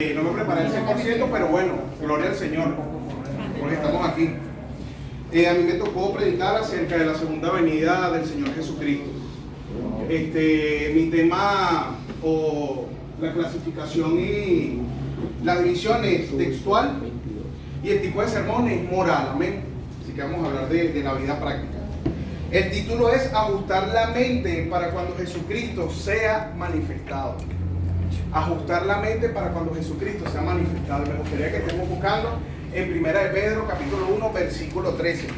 No me preparé al 100%, pero bueno, gloria al Señor, porque estamos aquí. A mí me tocó predicar acerca de la segunda venida del Señor Jesucristo. Mi tema o la clasificación y la división es textual y el tipo de sermón es moral, amén. Así que vamos a hablar de la vida práctica. El título es ajustar la mente para cuando Jesucristo sea manifestado. Ajustar la mente para cuando Jesucristo sea manifestado. Me gustaría que estemos buscando en Primera de Pedro, capítulo 1, versículo 13.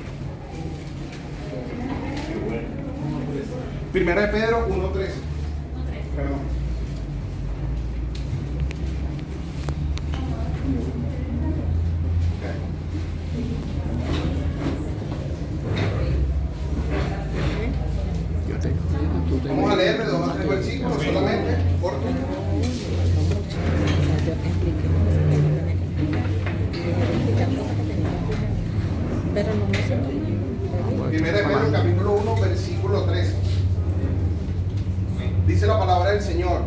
Primera de Pedro 1, 13. Perdón. Vamos a leer de 2 a 3 versículos solamente, corto. Primera de Pedro, capítulo 1, versículo 13. Dice la palabra del Señor: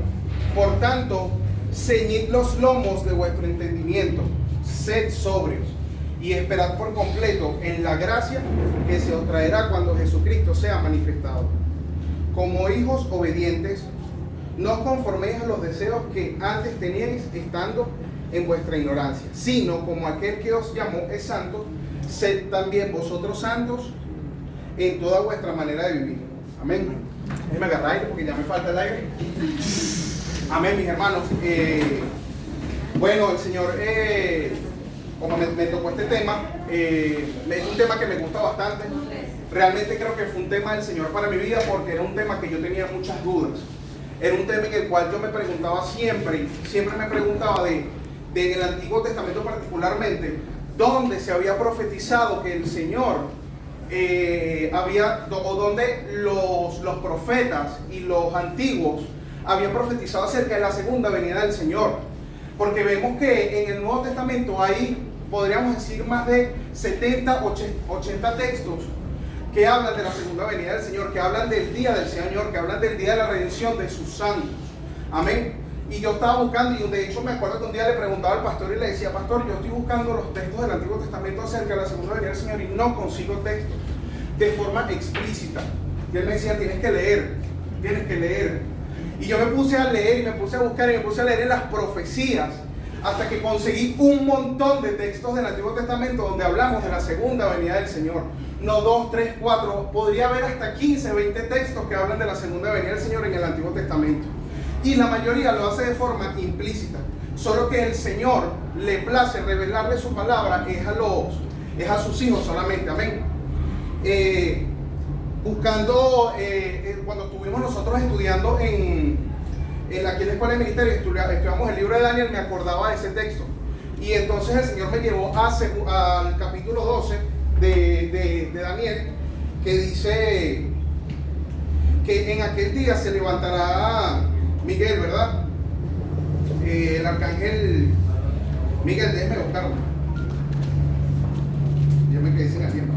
por tanto, ceñid los lomos de vuestro entendimiento, sed sobrios, y esperad por completo en la gracia que se os traerá cuando Jesucristo sea manifestado. Como hijos obedientes, no os conforméis a los deseos que antes teníais estando en vuestra ignorancia, sino como aquel que os llamó es santo, sed también vosotros santos en toda vuestra manera de vivir. Amén. Déjenme agarrar aire porque ya me falta el aire. Amén, mis hermanos. Bueno, el Señor, como me tocó este tema, es un tema que me gusta bastante. Realmente creo que fue un tema del Señor para mi vida porque era un tema que yo tenía muchas dudas. Era un tema en el cual yo me preguntaba siempre me preguntaba en el Antiguo Testamento particularmente, dónde se había profetizado que el Señor donde los profetas y los antiguos habían profetizado acerca de la segunda venida del Señor. Porque vemos que en el Nuevo Testamento hay, podríamos decir, más de 70, 80 textos que hablan de la segunda venida del Señor, que hablan del día del Señor, que hablan del día de la redención de sus santos. Amén. Y yo estaba buscando, y de hecho me acuerdo que un día le preguntaba al pastor y le decía: pastor, yo estoy buscando los textos del Antiguo Testamento acerca de la segunda venida del Señor y no consigo textos de forma explícita. Y él me decía: tienes que leer. Y yo me puse a leer y me puse a buscar y me puse a leer en las profecías hasta que conseguí un montón de textos del Antiguo Testamento donde hablamos de la segunda venida del Señor. No 2, 3, 4, podría haber hasta 15, 20 textos que hablan de la segunda venida del Señor en el Antiguo Testamento. Y la mayoría lo hace de forma implícita. Solo que el Señor le place revelarle su palabra es a sus hijos solamente. Amén. Cuando estuvimos nosotros estudiando aquí en la Escuela de Ministerio, estudiamos el libro de Daniel, me acordaba de ese texto. Y entonces el Señor me llevó al capítulo 12 de Daniel, que dice que en aquel día se levantará Miguel, ¿verdad? El arcángel Miguel, déjeme buscarlo. Yo me quedé sin el tiempo.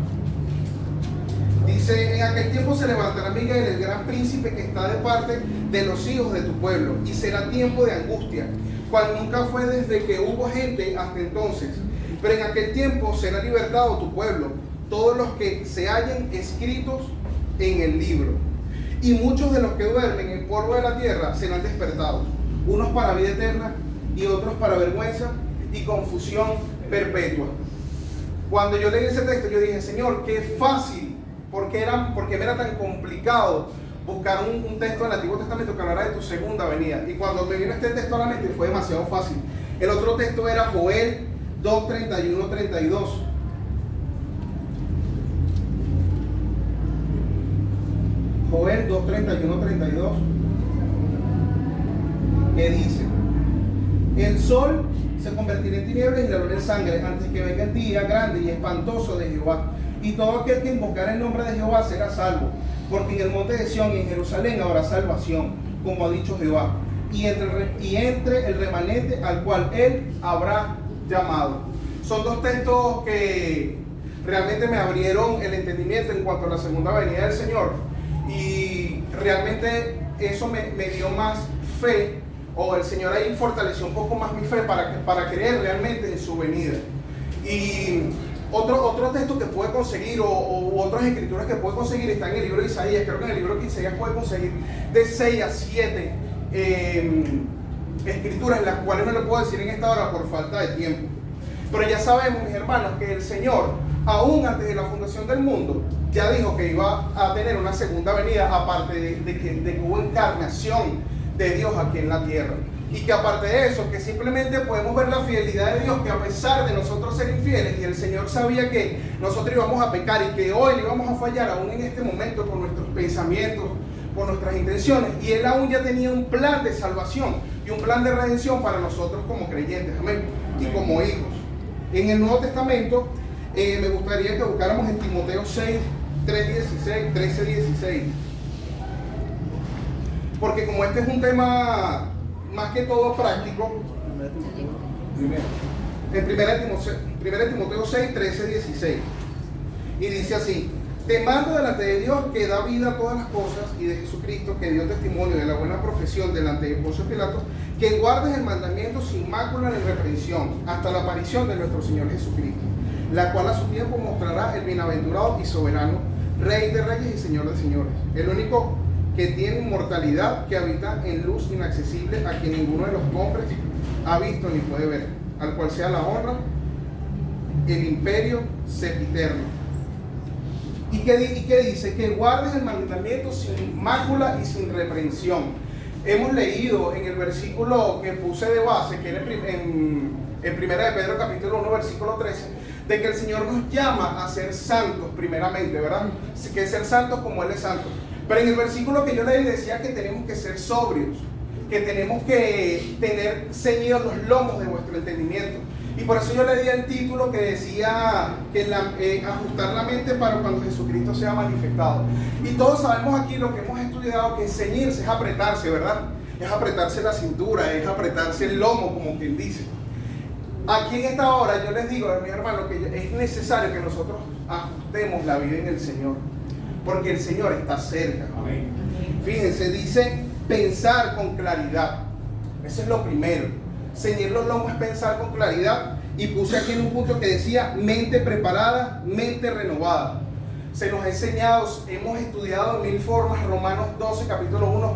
Dice: en aquel tiempo se levantará Miguel, el gran príncipe que está de parte de los hijos de tu pueblo, y será tiempo de angustia, cual nunca fue desde que hubo gente hasta entonces. Pero en aquel tiempo será libertado tu pueblo, todos los que se hallen escritos en el libro. Y muchos de los que duermen en el polvo de la tierra serán despertados, unos para vida eterna y otros para vergüenza y confusión perpetua. Cuando yo leí ese texto, yo dije: Señor, qué fácil, ¿por qué me era tan complicado buscar un texto del Antiguo Testamento que hablara de tu segunda venida? Y cuando me vino este texto a la mente fue demasiado fácil. El otro texto era Joel 2, 31, 32. Joel 2, 31, 32, que dice: el sol se convertirá en tinieblas y la luna en sangre antes que venga el día grande y espantoso de Jehová. Y todo aquel que invocar el nombre de Jehová será salvo, porque en el monte de Sión y en Jerusalén habrá salvación, como ha dicho Jehová, y entre el remanente al cual él habrá llamado. Son dos textos que realmente me abrieron el entendimiento en cuanto a la segunda venida del Señor. Y realmente eso me dio más fe o el Señor ahí fortaleció un poco más mi fe para creer realmente en su venida. Y otro texto que puede conseguir, o otras escrituras que puede conseguir, está en el libro de Isaías. Creo que en el libro de Isaías puede conseguir de 6 a 7 escrituras, las cuales no le puedo decir en esta hora por falta de tiempo. Pero ya sabemos, mis hermanos, que el Señor, aún antes de la fundación del mundo, ya dijo que iba a tener una segunda venida, aparte de que hubo encarnación de Dios aquí en la tierra. Y que aparte de eso, que simplemente podemos ver la fidelidad de Dios, que a pesar de nosotros ser infieles, y el Señor sabía que nosotros íbamos a pecar y que hoy le íbamos a fallar aún en este momento con nuestros pensamientos, con nuestras intenciones, y Él aún ya tenía un plan de salvación y un plan de redención para nosotros como creyentes, amén, y como hijos. En el Nuevo Testamento me gustaría que buscáramos en Timoteo 6, 3:16, 13:16, porque como este es un tema más que todo práctico, en 1 Timoteo 6, 13:16, y dice así: te mando delante de Dios, que da vida a todas las cosas, y de Jesucristo, que dio testimonio de la buena profesión delante de Poncio Pilato, que guardes el mandamiento sin mácula ni reprensión, hasta la aparición de nuestro Señor Jesucristo, la cual a su tiempo mostrará el bienaventurado y soberano, Rey de reyes y Señor de señores, el único que tiene inmortalidad, que habita en luz inaccesible, a quien ninguno de los hombres ha visto ni puede ver, al cual sea la honra, el imperio sempiterno. ¿Y qué dice? Que guardes el mandamiento sin mácula y sin reprensión. Hemos leído en el versículo que puse de base, que era en 1 de Pedro capítulo 1 versículo 13, de que el Señor nos llama a ser santos primeramente, ¿verdad? Que ser santos como Él es santo. Pero en el versículo que yo leí decía que tenemos que ser sobrios, que tenemos que tener ceñidos los lomos de vuestro entendimiento. Y por eso yo le di el título que decía que ajustar la mente para cuando Jesucristo sea manifestado. Y todos sabemos aquí lo que hemos estudiado, que ceñirse es apretarse, ¿verdad? Es apretarse la cintura, es apretarse el lomo, como quien dice. Aquí en esta hora yo les digo, mis hermanos, que es necesario que nosotros ajustemos la vida en el Señor, porque el Señor está cerca. Amén. Fíjense, dice pensar con claridad. Eso es lo primero. Ceñir los lomos es pensar con claridad. Y puse aquí en un punto que decía mente preparada, mente renovada. Se nos ha enseñado, hemos estudiado en 1000 formas Romanos 12, capítulo 1,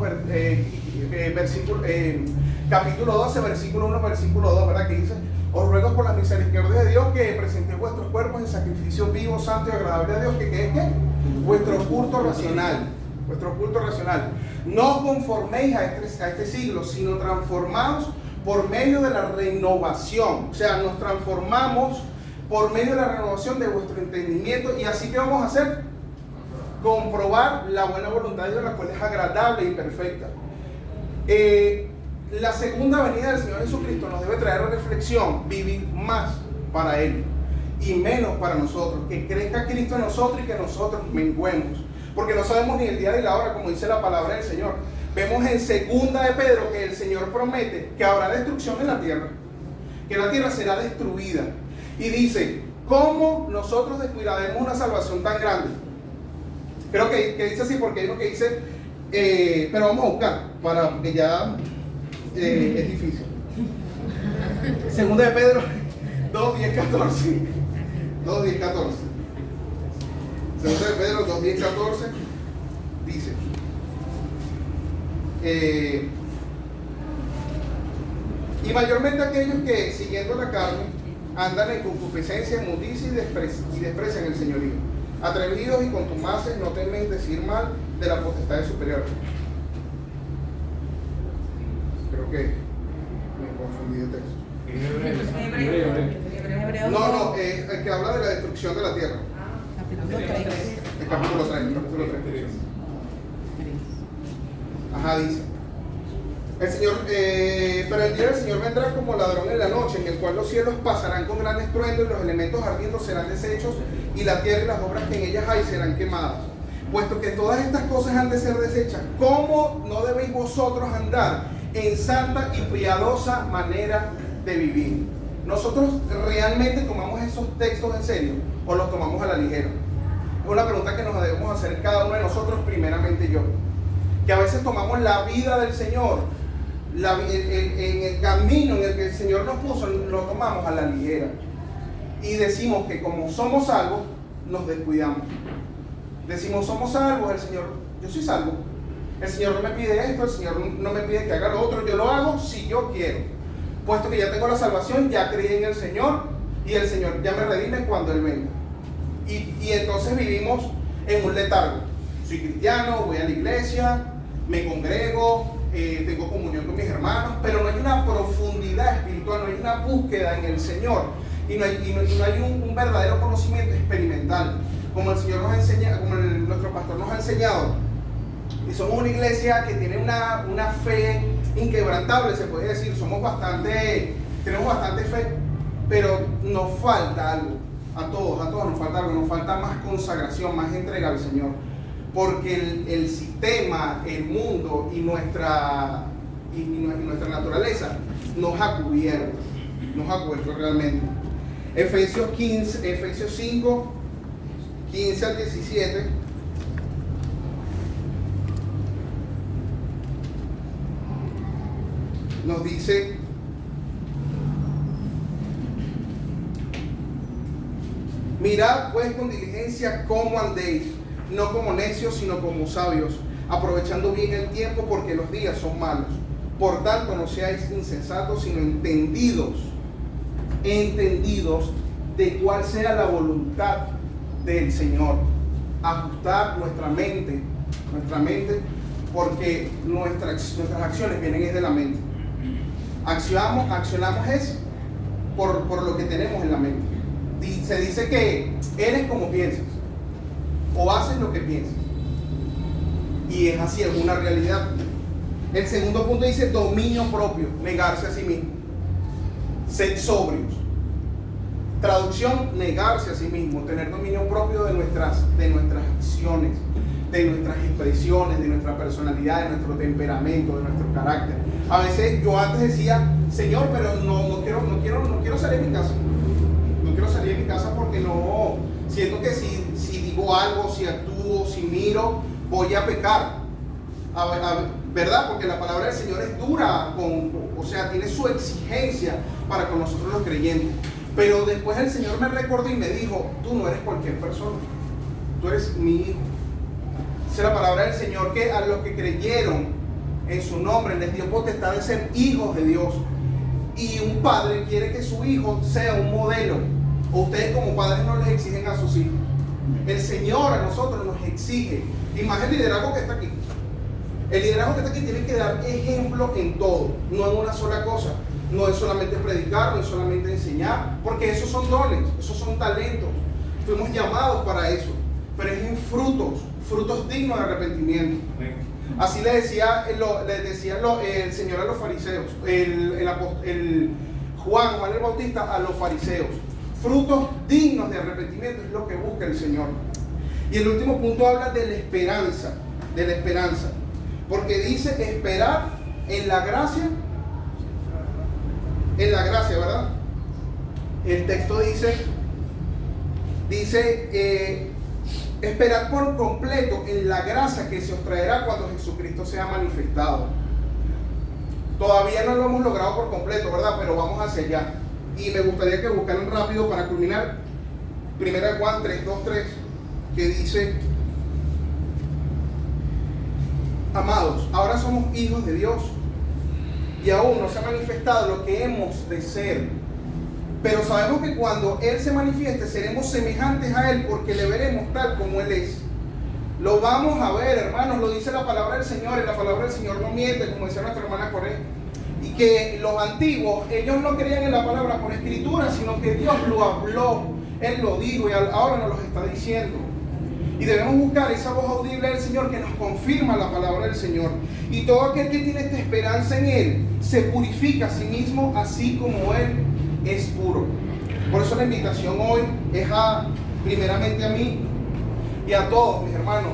capítulo 12, versículo 1, versículo 2, ¿verdad? Que dice: os ruego por la misericordia de Dios que presentéis vuestros cuerpos en sacrificio vivo, santo y agradable a Dios, que es vuestro culto racional. Vuestro culto racional. No os conforméis a este siglo, sino transformaos por medio de la renovación. O sea, nos transformamos por medio de la renovación de vuestro entendimiento. Y así que vamos a hacer: comprobar la buena voluntad de Dios, la cual es agradable y perfecta. La segunda venida del Señor Jesucristo nos debe traer a reflexión: vivir más para Él y menos para nosotros, que crezca Cristo en nosotros y que nosotros menguemos, porque no sabemos ni el día ni la hora, como dice la palabra del Señor. Vemos en 2 de Pedro que el Señor promete que habrá destrucción en la tierra, que la tierra será destruida, y dice: ¿cómo nosotros descuidaremos una salvación tan grande? Creo que dice así, porque hay uno que dice, pero vamos a buscar, porque ya es difícil. 2 de Pedro 2, 10, 14. 2, 10, 14. 2 de Pedro 2, 10, 14 dice: y mayormente aquellos que, siguiendo la carne, andan en concupiscencia, inmundicia y desprecian el señorío. Atrevidos y contumaces, no temen decir mal de la potestad superior. Creo que me confundí de texto. No, el que habla de la destrucción de la tierra. El capítulo 3. Ajá, dice: el Señor, pero el día del Señor vendrá como ladrón en la noche, en el cual los cielos pasarán con gran estruendo y los elementos ardiendo serán deshechos, y la tierra y las obras que en ellas hay serán quemadas. Puesto que todas estas cosas han de ser deshechas, ¿cómo no debéis vosotros andar en santa y piadosa manera de vivir? ¿Nosotros realmente tomamos esos textos en serio o los tomamos a la ligera? Es una pregunta que nos debemos hacer cada uno de nosotros, primeramente yo. Que a veces tomamos la vida del Señor en el camino en el que el Señor nos puso, lo tomamos a la ligera. Y decimos que como somos salvos, nos descuidamos. Decimos, somos salvos, el Señor, yo soy salvo. El Señor no me pide esto, el Señor no me pide que haga lo otro, yo lo hago si yo quiero. Puesto que ya tengo la salvación, ya creí en el Señor y el Señor ya me redime cuando Él venga. Y entonces vivimos en un letargo. Soy cristiano, voy a la iglesia, me congrego, tengo comunión con mis hermanos, pero no hay una profundidad espiritual, no hay una búsqueda en el Señor y no hay un verdadero conocimiento experimental, como el Señor nos enseña, como nuestro pastor nos ha enseñado. Y somos una iglesia que tiene una fe inquebrantable, se puede decir, tenemos bastante fe, pero nos falta algo, a todos nos falta algo, nos falta más consagración, más entrega al Señor. Porque el sistema, el mundo y nuestra naturaleza nos ha cubierto realmente. Efesios 5, 15 al 17. Nos dice: mirad pues con diligencia cómo andéis, no como necios, sino como sabios, aprovechando bien el tiempo, porque los días son malos. Por tanto, no seáis insensatos, sino entendidos de cuál sea la voluntad del Señor. Ajustar nuestra mente, porque nuestras acciones vienen desde la mente. Accionamos es por lo que tenemos en la mente. Se dice que eres como piensas, o haces lo que piensas, y es así, es una realidad. El segundo punto dice dominio propio, negarse a sí mismo, ser sobrios. Traducción: negarse a sí mismo, tener dominio propio de nuestras acciones, de nuestras expresiones, de nuestra personalidad, de nuestro temperamento, de nuestro carácter. A veces yo antes decía: Señor, pero no quiero salir de mi casa. No quiero salir de mi casa porque no siento que si digo algo, si actúo, si miro, voy a pecar. ¿Verdad? Porque la palabra del Señor es dura, tiene su exigencia para con nosotros los creyentes. Pero después el Señor me recordó y me dijo: tú no eres cualquier persona, tú eres mi hijo. Dice la palabra del Señor que a los que creyeron en su nombre les dio potestad de ser hijos de Dios. Y un padre quiere que su hijo sea un modelo. O ustedes como padres no les exigen a sus hijos. El Señor a nosotros nos exige. Y más el liderazgo que está aquí. El liderazgo que está aquí tiene que dar ejemplo en todo, no en una sola cosa. No es solamente predicar, no es solamente enseñar, porque esos son dones, esos son talentos. Fuimos llamados para eso. Pero es en frutos dignos de arrepentimiento. Así le decía el Señor a los fariseos, Juan el Bautista a los fariseos. Frutos dignos de arrepentimiento es lo que busca el Señor. Y el último punto habla de la esperanza, porque dice esperar en la gracia, ¿verdad? El texto dice esperar por completo en la gracia que se os traerá cuando Jesucristo sea manifestado. Todavía no lo hemos logrado por completo, ¿verdad? Pero vamos hacia allá. Y me gustaría que buscaran rápido para culminar 1 Juan 3:2-3, que dice: amados, ahora somos hijos de Dios y aún no se ha manifestado lo que hemos de ser. Pero sabemos que cuando Él se manifieste seremos semejantes a Él, porque le veremos tal como Él es. Lo vamos a ver, hermanos, lo dice la palabra del Señor, y la palabra del Señor no miente, como decía nuestra hermana Correa. Y que los antiguos, ellos no creían en la palabra por escritura, sino que Dios lo habló, Él lo dijo y ahora nos lo está diciendo. Y debemos buscar esa voz audible del Señor que nos confirma la palabra del Señor. Y todo aquel que tiene esta esperanza en Él se purifica a sí mismo, así como Él es puro. Por eso la invitación hoy es primeramente a mí y a todos mis hermanos,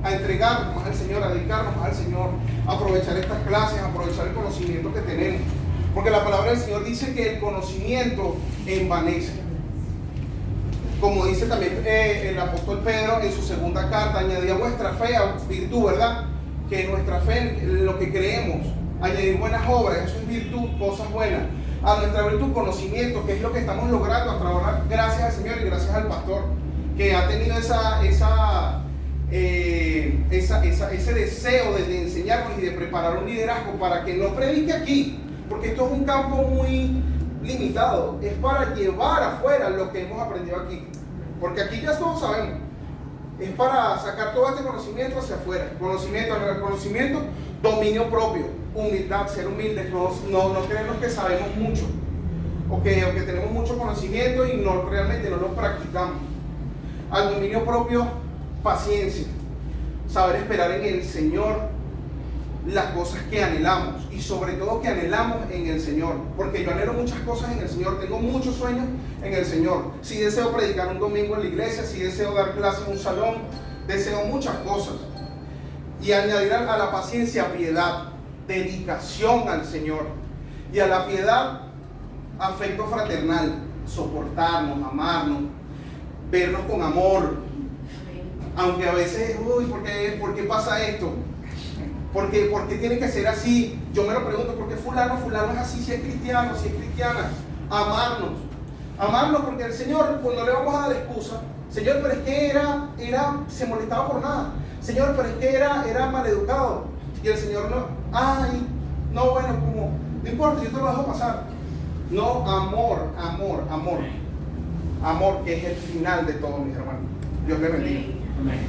a entregarnos más al Señor, a dedicarnos más al Señor, a aprovechar estas clases, a aprovechar el conocimiento que tenemos. Porque la palabra del Señor dice que el conocimiento envanece. Como dice también el apóstol Pedro en su segunda carta, añadid a vuestra fe a virtud, ¿verdad? Que nuestra fe, lo que creemos, Añadir buenas obras, eso es virtud, cosas buenas. A nuestra virtud, conocimiento, que es lo que estamos logrando hasta ahora, gracias al Señor y gracias al pastor, que ha tenido ese deseo de enseñarnos y de preparar un liderazgo para que no predique aquí, porque esto es un campo muy limitado, es para llevar afuera lo que hemos aprendido aquí, porque aquí ya todos sabemos, es para sacar todo este conocimiento hacia afuera, conocimiento, dominio propio, humildad, ser humildes, no creernos que sabemos mucho, o que tenemos mucho conocimiento y realmente no lo practicamos. Al dominio propio, paciencia, saber esperar en el Señor las cosas que anhelamos, y sobre todo que anhelamos en el Señor, porque yo anhelo muchas cosas en el Señor, tengo muchos sueños en el Señor. Si deseo predicar un domingo en la iglesia, si deseo dar clases en un salón, deseo muchas cosas. Y añadir a la paciencia piedad, dedicación al Señor, y a la piedad afecto fraternal, soportarnos, amarnos, vernos con amor, aunque a veces, ¿por qué pasa esto? ¿Por qué tiene que ser así? Yo me lo pregunto, ¿por qué fulano es así, si es cristiano, si es cristiana? Amarnos porque el Señor, cuando le vamos a dar excusa, Señor, pero es que se molestaba por nada, Señor, pero es que era maleducado, y el Señor no importa, yo te lo dejo pasar. No, amor, que es el final de todo, mis hermanos. Dios le bendiga. Amén.